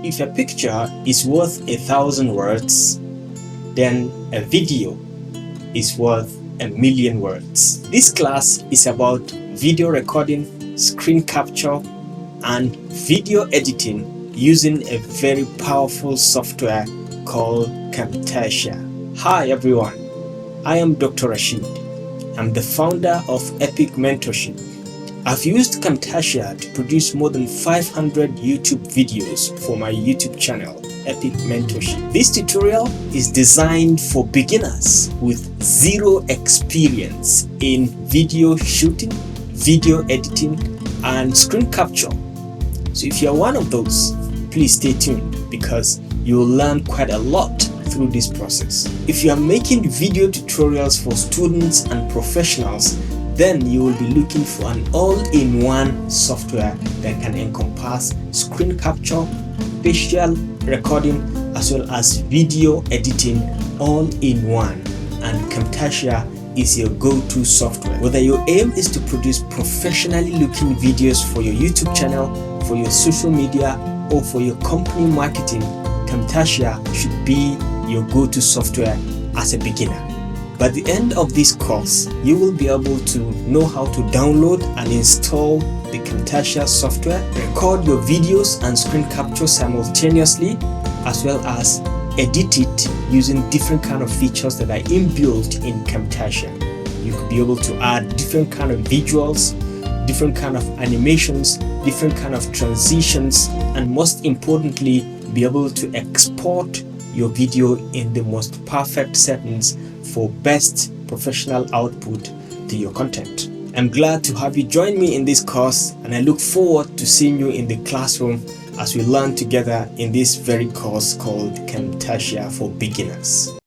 If a picture is worth 1,000 words, then a video is worth 1,000,000 words. This class is about video recording, screen capture, and video editing using a very powerful software called Camtasia. Hi everyone, I am Dr. Rashid. I'm the founder of Epic Mentorship. I've used Camtasia to produce more than 500 YouTube videos for my YouTube channel, Epic Mentorship. This tutorial is designed for beginners with zero experience in video shooting, video editing, and screen capture. So if you're one of those, please stay tuned because you will learn quite a lot through this process. If you are making video tutorials for students and professionals, then you will be looking for an all-in-one software that can encompass screen capture, facial recording, as well as video editing all in one. And Camtasia is your go-to software. Whether your aim is to produce professionally looking videos for your YouTube channel, for your social media, or for your company marketing, Camtasia should be your go-to software as a beginner. By the end of this course, you will be able to know how to download and install the Camtasia software, record your videos and screen capture simultaneously, as well as edit it using different kind of features that are inbuilt in Camtasia. You could be able to add different kind of visuals, different kind of animations, different kind of transitions, and most importantly, be able to export your video in the most perfect settings for best professional output to your content. I'm glad to have you join me in this course, and I look forward to seeing you in the classroom as we learn together in this very course called Camtasia for Beginners.